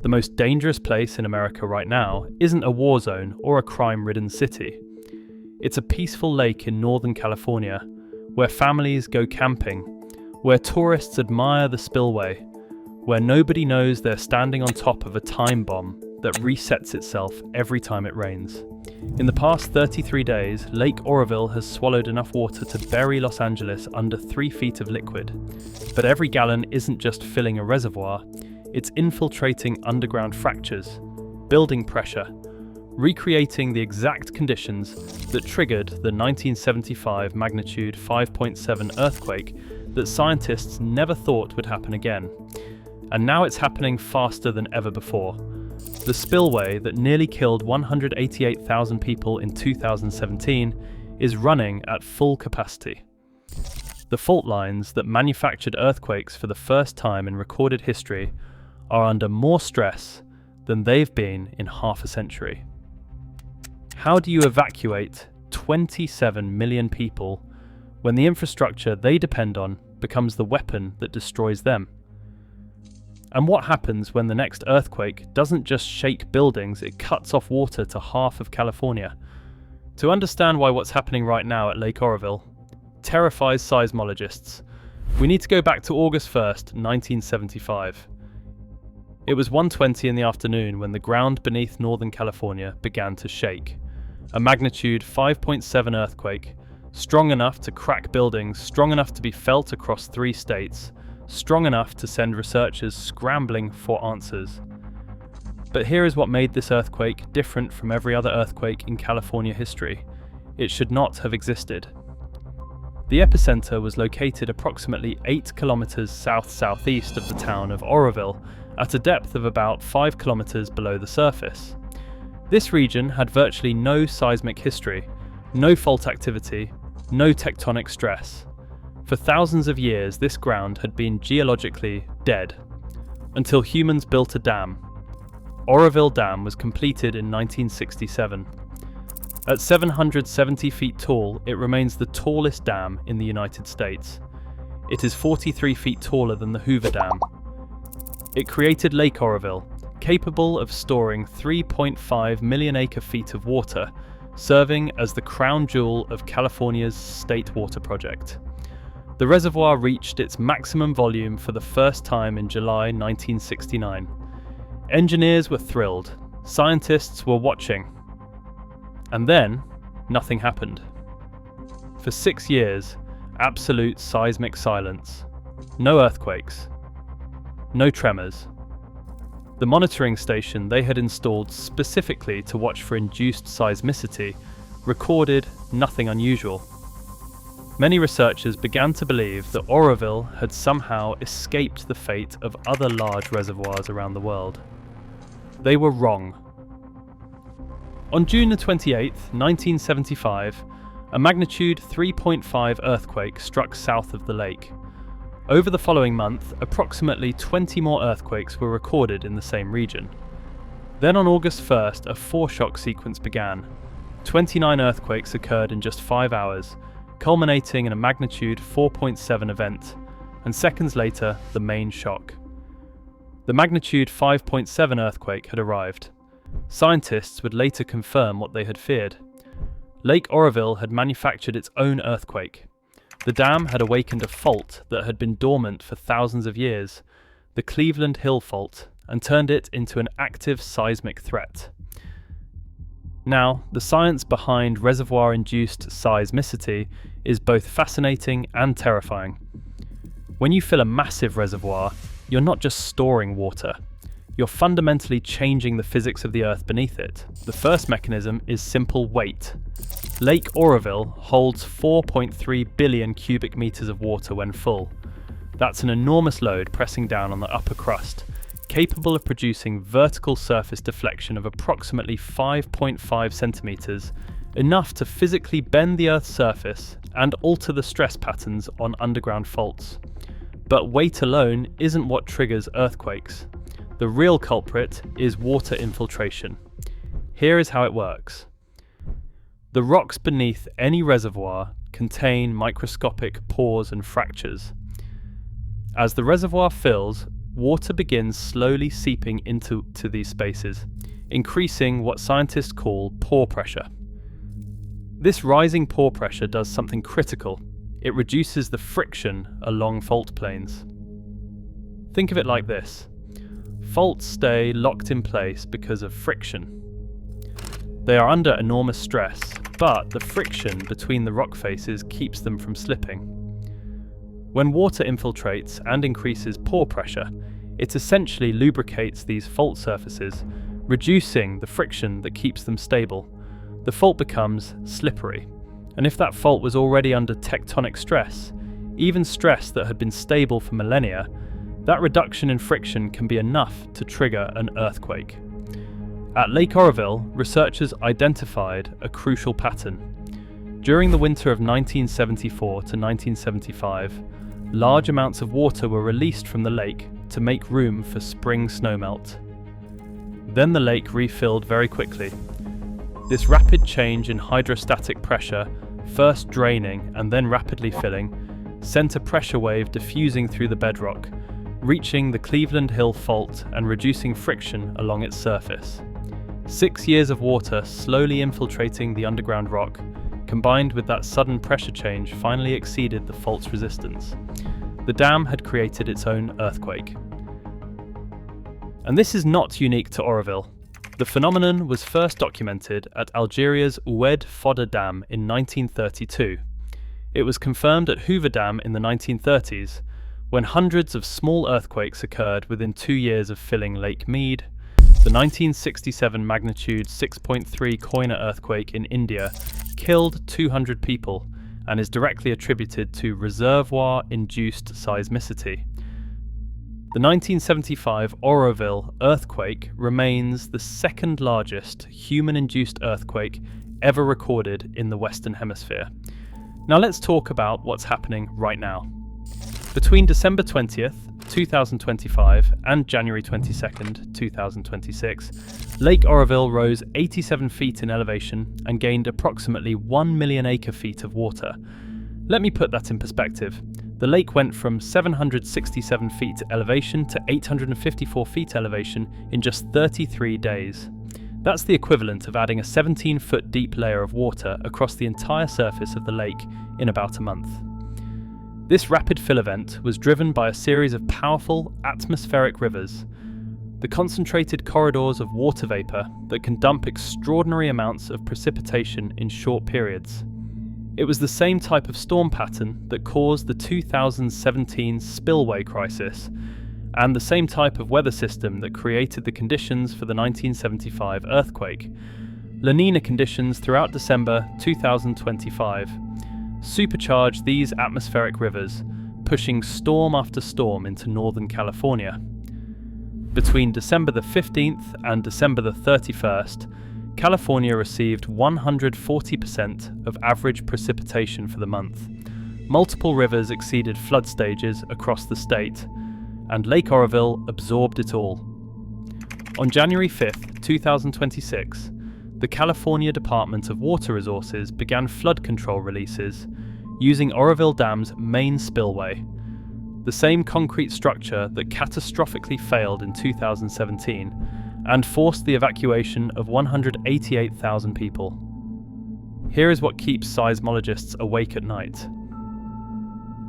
The most dangerous place in America right now isn't a war zone or a crime-ridden city. It's a peaceful lake in Northern California, where families go camping, where tourists admire the spillway, where nobody knows they're standing on top of a time bomb that resets itself every time it rains. In the past 33 days, Lake Oroville has swallowed enough water to bury Los Angeles under 3 feet of liquid. But every gallon isn't just filling a reservoir, it's infiltrating underground fractures, building pressure, recreating the exact conditions that triggered the 1975 magnitude 5.7 earthquake that scientists never thought would happen again. And now it's happening faster than ever before. The spillway that nearly killed 188,000 people in 2017 is running at full capacity. The fault lines that manufactured earthquakes for the first time in recorded history are under more stress than they've been in half a century. How do you evacuate 27 million people when the infrastructure they depend on becomes the weapon that destroys them? And what happens when the next earthquake doesn't just shake buildings, it cuts off water to half of California? To understand why what's happening right now at Lake Oroville terrifies seismologists, we need to go back to August 1st, 1975. It was 1:20 in the afternoon when the ground beneath Northern California began to shake. A magnitude 5.7 earthquake, strong enough to crack buildings, strong enough to be felt across 3 states, strong enough to send researchers scrambling for answers. But here is what made this earthquake different from every other earthquake in California history. It should not have existed. The epicenter was located approximately 8 kilometers south-southeast of the town of Oroville, at a depth of about 5 kilometers below the surface. This region had virtually no seismic history, no fault activity, no tectonic stress. For thousands of years, this ground had been geologically dead, until humans built a dam. Oroville Dam was completed in 1967. At 770 feet tall, it remains the tallest dam in the United States. It is 43 feet taller than the Hoover Dam. It created Lake Oroville, capable of storing 3.5 million acre-feet of water, serving as the crown jewel of California's state water project. The reservoir reached its maximum volume for the first time in July 1969. Engineers were thrilled, scientists were watching. And then, nothing happened. For 6 years, absolute seismic silence. No earthquakes. No tremors. The monitoring station they had installed specifically to watch for induced seismicity recorded nothing unusual. Many researchers began to believe that Oroville had somehow escaped the fate of other large reservoirs around the world. They were wrong. On June 28, 1975, a magnitude 3.5 earthquake struck south of the lake. Over the following month, approximately 20 more earthquakes were recorded in the same region. Then on August 1st, a foreshock sequence began. 29 earthquakes occurred in just 5 hours, culminating in a magnitude 4.7 event, and seconds later, the main shock. The magnitude 5.7 earthquake had arrived. Scientists would later confirm what they had feared. Lake Oroville had manufactured its own earthquake. The dam had awakened a fault that had been dormant for thousands of years, the Cleveland Hill Fault, and turned it into an active seismic threat. Now, the science behind reservoir-induced seismicity is both fascinating and terrifying. When you fill a massive reservoir, you're not just storing water. You're fundamentally changing the physics of the earth beneath it. The first mechanism is simple weight. Lake Oroville holds 4.3 billion cubic meters of water when full. That's an enormous load pressing down on the upper crust, capable of producing vertical surface deflection of approximately 5.5 centimeters, enough to physically bend the Earth's surface and alter the stress patterns on underground faults. But weight alone isn't what triggers earthquakes. The real culprit is water infiltration. Here is how it works. The rocks beneath any reservoir contain microscopic pores and fractures. As the reservoir fills, water begins slowly seeping into these spaces, increasing what scientists call pore pressure. This rising pore pressure does something critical. It reduces the friction along fault planes. Think of it like this. Faults stay locked in place because of friction. They are under enormous stress, but the friction between the rock faces keeps them from slipping. When water infiltrates and increases pore pressure, it essentially lubricates these fault surfaces, reducing the friction that keeps them stable. The fault becomes slippery, and if that fault was already under tectonic stress, even stress that had been stable for millennia, that reduction in friction can be enough to trigger an earthquake. At Lake Oroville, researchers identified a crucial pattern. During the winter of 1974 to 1975, large amounts of water were released from the lake to make room for spring snowmelt. Then the lake refilled very quickly. This rapid change in hydrostatic pressure, first draining and then rapidly filling, sent a pressure wave diffusing through the bedrock, reaching the Cleveland Hill Fault and reducing friction along its surface. 6 years of water slowly infiltrating the underground rock, combined with that sudden pressure change, finally exceeded the fault's resistance. The dam had created its own earthquake. And this is not unique to Oroville. The phenomenon was first documented at Algeria's Oued Fodder Dam in 1932. It was confirmed at Hoover Dam in the 1930s, when hundreds of small earthquakes occurred within 2 years of filling Lake Mead. The 1967 magnitude 6.3 Koina earthquake in India killed 200 people and is directly attributed to reservoir-induced seismicity. The 1975 Oroville earthquake remains the second largest human-induced earthquake ever recorded in the Western Hemisphere. Now let's talk about what's happening right now. Between December 20th, 2025 and January 22nd, 2026, Lake Oroville rose 87 feet in elevation and gained approximately 1 million acre-feet of water. Let me put that in perspective. The lake went from 767 feet elevation to 854 feet elevation in just 33 days. That's the equivalent of adding a 17-foot deep layer of water across the entire surface of the lake in about a month. This rapid fill event was driven by a series of powerful atmospheric rivers, the concentrated corridors of water vapor that can dump extraordinary amounts of precipitation in short periods. It was the same type of storm pattern that caused the 2017 spillway crisis, and the same type of weather system that created the conditions for the 1975 earthquake. La Nina conditions throughout December 2025 supercharged these atmospheric rivers, pushing storm after storm into Northern California. Between December the 15th and December the 31st, California received 140% of average precipitation for the month. Multiple rivers exceeded flood stages across the state, and Lake Oroville absorbed it all. On January 5th, 2026, the California Department of Water Resources began flood control releases using Oroville Dam's main spillway, the same concrete structure that catastrophically failed in 2017 and forced the evacuation of 188,000 people. Here is what keeps seismologists awake at night.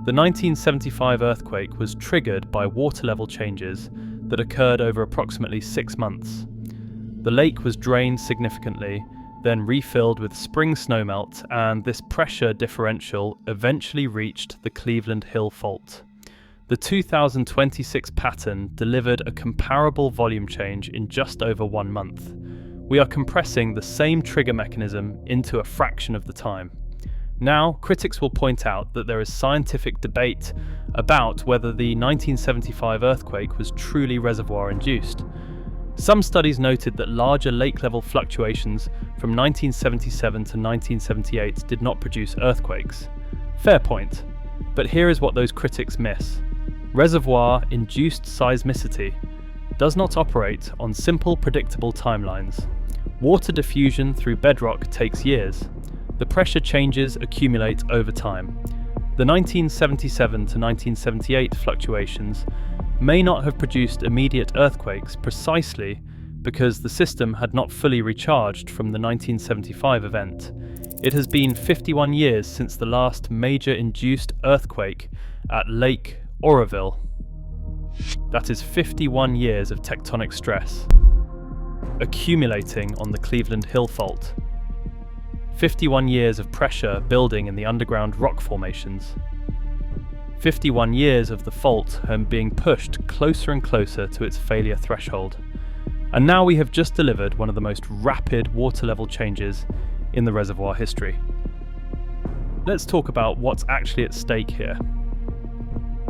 The 1975 earthquake was triggered by water level changes that occurred over approximately 6 months. The lake was drained significantly, then refilled with spring snowmelt, and this pressure differential eventually reached the Cleveland Hill Fault. The 2026 pattern delivered a comparable volume change in just over 1 month. We are compressing the same trigger mechanism into a fraction of the time. Now, critics will point out that there is scientific debate about whether the 1975 earthquake was truly reservoir-induced. Some studies noted that larger lake-level fluctuations from 1977 to 1978 did not produce earthquakes. Fair point. But here is what those critics miss. Reservoir-induced seismicity does not operate on simple, predictable timelines. Water diffusion through bedrock takes years. The pressure changes accumulate over time. The 1977 to 1978 fluctuations may not have produced immediate earthquakes precisely because the system had not fully recharged from the 1975 event. It has been 51 years since the last major induced earthquake at Lake Oroville. That is 51 years of tectonic stress accumulating on the Cleveland Hill Fault. 51 years of pressure building in the underground rock formations. 51 years of the fault being pushed closer and closer to its failure threshold. And now we have just delivered one of the most rapid water level changes in the reservoir history. Let's talk about what's actually at stake here.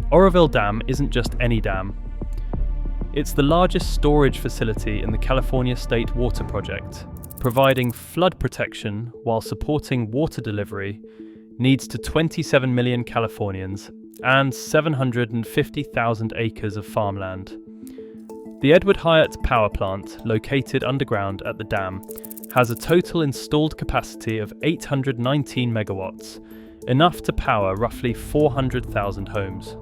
Oroville Dam isn't just any dam. It's the largest storage facility in the California State Water Project, providing flood protection while supporting water delivery needs to 27 million Californians and 750,000 acres of farmland. The Edward Hyatt power plant, located underground at the dam, has a total installed capacity of 819 megawatts, enough to power roughly 400,000 homes.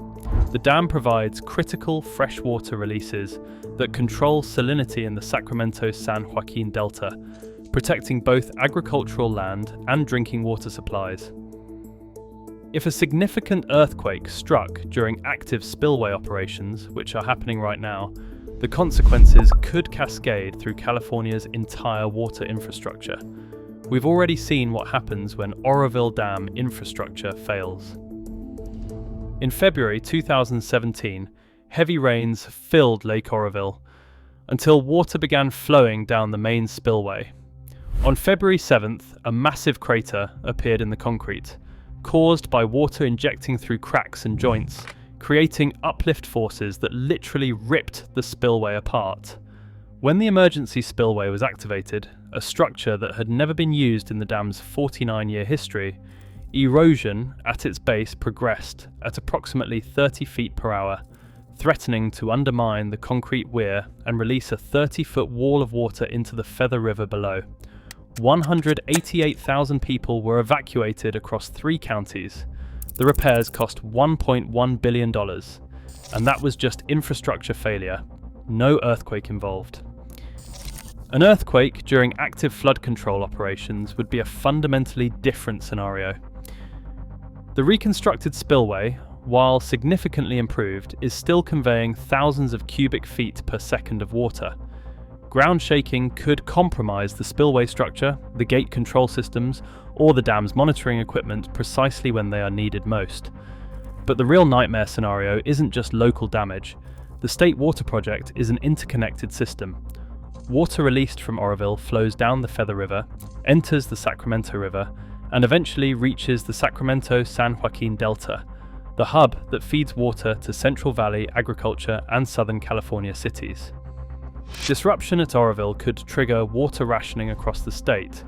The dam provides critical freshwater releases that control salinity in the Sacramento-San Joaquin Delta, protecting both agricultural land and drinking water supplies. If a significant earthquake struck during active spillway operations, which are happening right now, the consequences could cascade through California's entire water infrastructure. We've already seen what happens when Oroville Dam infrastructure fails. In February 2017, heavy rains filled Lake Oroville until water began flowing down the main spillway. On February 7th, a massive crater appeared in the concrete, caused by water injecting through cracks and joints, creating uplift forces that literally ripped the spillway apart. When the emergency spillway was activated, a structure that had never been used in the dam's 49-year history, erosion at its base progressed at approximately 30 feet per hour, threatening to undermine the concrete weir and release a 30-foot wall of water into the Feather River below. 188,000 people were evacuated across 3 counties. The repairs cost $1.1 billion, and that was just infrastructure failure, no earthquake involved. An earthquake during active flood control operations would be a fundamentally different scenario. The reconstructed spillway, while significantly improved, is still conveying thousands of cubic feet per second of water. Ground shaking could compromise the spillway structure, the gate control systems, or the dam's monitoring equipment precisely when they are needed most. But the real nightmare scenario isn't just local damage. The State Water Project is an interconnected system. Water released from Oroville flows down the Feather River, enters the Sacramento River, and eventually reaches the Sacramento-San Joaquin Delta, the hub that feeds water to Central Valley agriculture and Southern California cities. Disruption at Oroville could trigger water rationing across the state.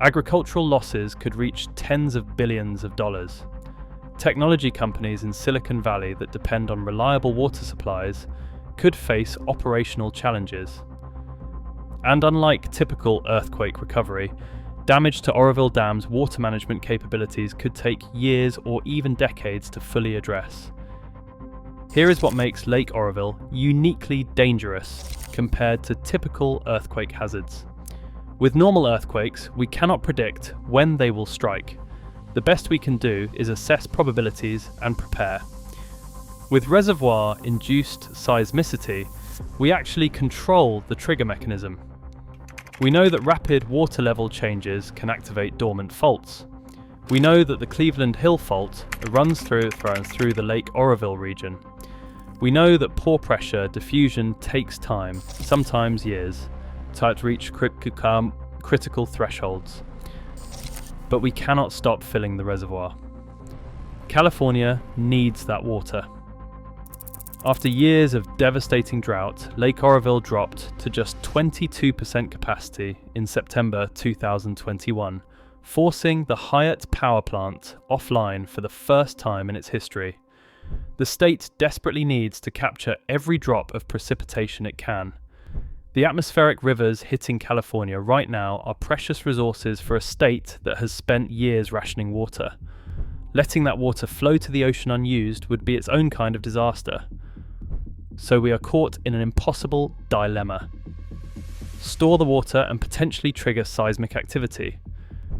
Agricultural losses could reach tens of billions of dollars. Technology companies in Silicon Valley that depend on reliable water supplies could face operational challenges. And unlike typical earthquake recovery, damage to Oroville Dam's water management capabilities could take years or even decades to fully address. Here is what makes Lake Oroville uniquely dangerous compared to typical earthquake hazards. With normal earthquakes, we cannot predict when they will strike. The best we can do is assess probabilities and prepare. With reservoir-induced seismicity, we actually control the trigger mechanism. We know that rapid water level changes can activate dormant faults. We know that the Cleveland Hill Fault runs through the Lake Oroville region. We know that pore pressure diffusion takes time, sometimes years, to reach critical thresholds. But we cannot stop filling the reservoir. California needs that water. After years of devastating drought, Lake Oroville dropped to just 22% capacity in September 2021, forcing the Hyatt power plant offline for the first time in its history. The state desperately needs to capture every drop of precipitation it can. The atmospheric rivers hitting California right now are precious resources for a state that has spent years rationing water. Letting that water flow to the ocean unused would be its own kind of disaster. So we are caught in an impossible dilemma. Store the water and potentially trigger seismic activity.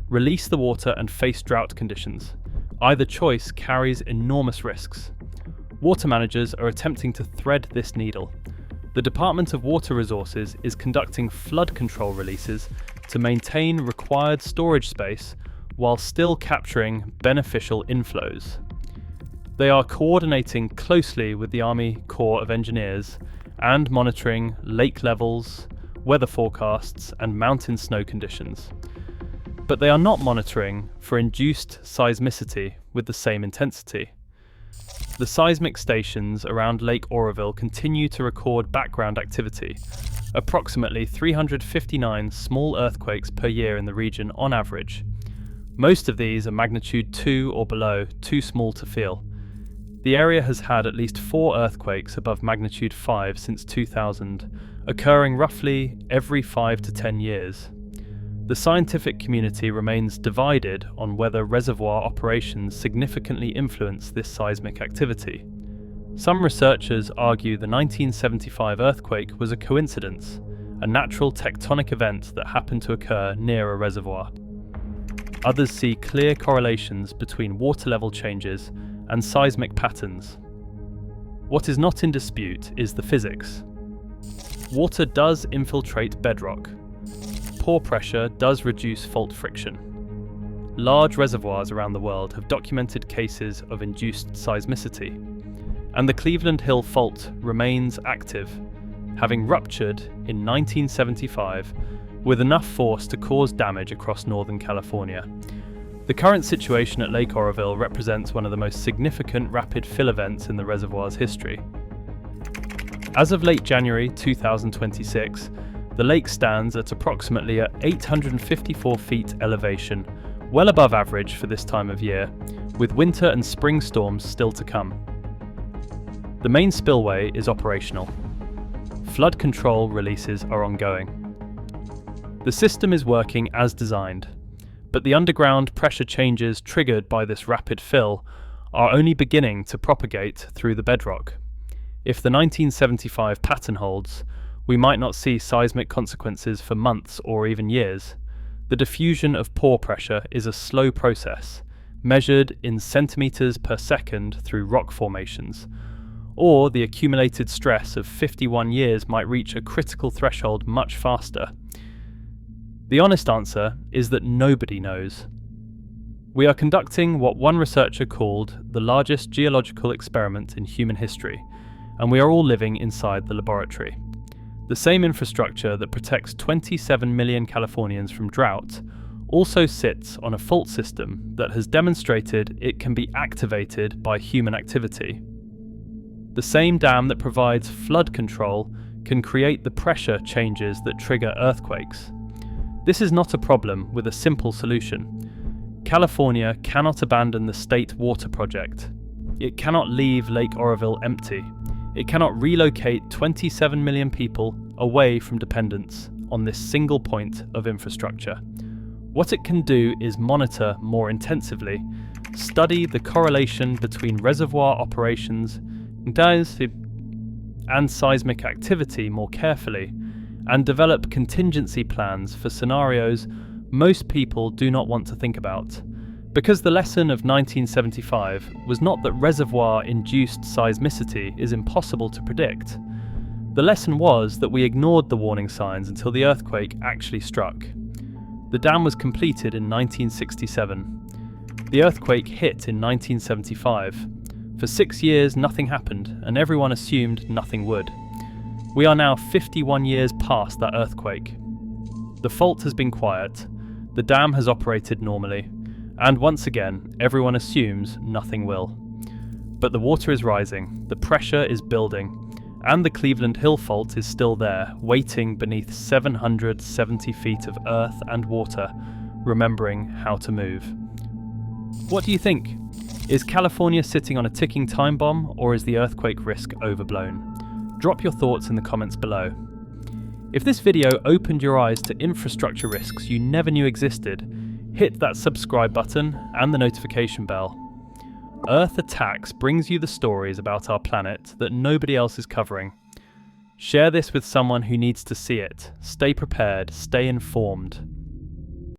Release the water and face drought conditions. Either choice carries enormous risks. Water managers are attempting to thread this needle. The Department of Water Resources is conducting flood control releases to maintain required storage space while still capturing beneficial inflows. They are coordinating closely with the Army Corps of Engineers and monitoring lake levels, weather forecasts, and mountain snow conditions. But they are not monitoring for induced seismicity with the same intensity. The seismic stations around Lake Oroville continue to record background activity, approximately 359 small earthquakes per year in the region on average. Most of these are magnitude 2 or below, too small to feel. The area has had at least 4 earthquakes above magnitude 5 since 2000, occurring roughly every 5 to 10 years. The scientific community remains divided on whether reservoir operations significantly influence this seismic activity. Some researchers argue the 1975 earthquake was a coincidence, a natural tectonic event that happened to occur near a reservoir. Others see clear correlations between water level changes and seismic patterns. What is not in dispute is the physics. Water does infiltrate bedrock. Pore pressure does reduce fault friction. Large reservoirs around the world have documented cases of induced seismicity, and the Cleveland Hill Fault remains active, having ruptured in 1975 with enough force to cause damage across Northern California. The current situation at Lake Oroville represents one of the most significant rapid fill events in the reservoir's history. As of late January 2026, the lake stands at approximately 854 feet elevation, well above average for this time of year, with winter and spring storms still to come. The main spillway is operational. Flood control releases are ongoing. The system is working as designed, but the underground pressure changes triggered by this rapid fill are only beginning to propagate through the bedrock. If the 1975 pattern holds, we might not see seismic consequences for months or even years. The diffusion of pore pressure is a slow process, measured in centimeters per second through rock formations, or the accumulated stress of 51 years might reach a critical threshold much faster. The honest answer is that nobody knows. We are conducting what one researcher called the largest geological experiment in human history, and we are all living inside the laboratory. The same infrastructure that protects 27 million Californians from drought also sits on a fault system that has demonstrated it can be activated by human activity. The same dam that provides flood control can create the pressure changes that trigger earthquakes. This is not a problem with a simple solution. California cannot abandon the state water project. It cannot leave Lake Oroville empty. It cannot relocate 27 million people away from dependence on this single point of infrastructure. What it can do is monitor more intensively, study the correlation between reservoir operations and seismic activity more carefully, and develop contingency plans for scenarios most people do not want to think about. Because the lesson of 1975 was not that reservoir-induced seismicity is impossible to predict. The lesson was that we ignored the warning signs until the earthquake actually struck. The dam was completed in 1967. The earthquake hit in 1975. For 6 years nothing happened, and everyone assumed nothing would. We are now 51 years past that earthquake. The fault has been quiet, the dam has operated normally, and once again, everyone assumes nothing will. But the water is rising, the pressure is building, and the Cleveland Hill Fault is still there, waiting beneath 770 feet of earth and water, remembering how to move. What do you think? Is California sitting on a ticking time bomb, or is the earthquake risk overblown? Drop your thoughts in the comments below. If this video opened your eyes to infrastructure risks you never knew existed, hit that subscribe button and the notification bell. Earth Attacks brings you the stories about our planet that nobody else is covering. Share this with someone who needs to see it. Stay prepared, stay informed.